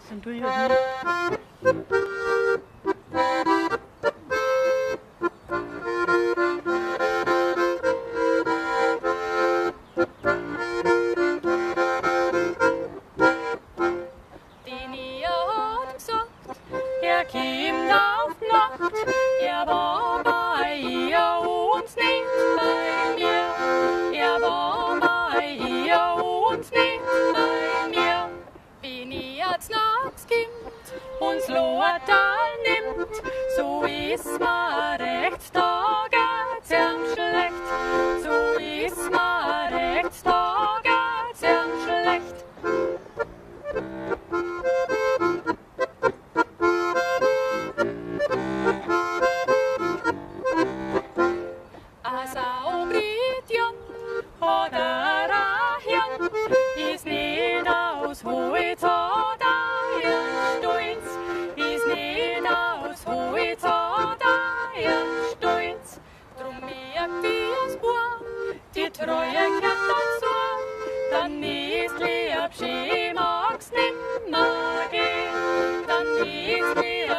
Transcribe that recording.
Dann tue ich halt nicht. So ist ma recht, da geht's ihm schlecht. So ist ma recht, da geht's ihm schlecht. A Saubritjan hat a Hirn, ist nicht aus Holz, hat ein Stolz, ist nicht aus Holz, hat ein Stolz. Drum merkt das Bub, die Treue kehrt dazu, dann ist lieb, sie mag's nimmer gehen, dann ist lieb,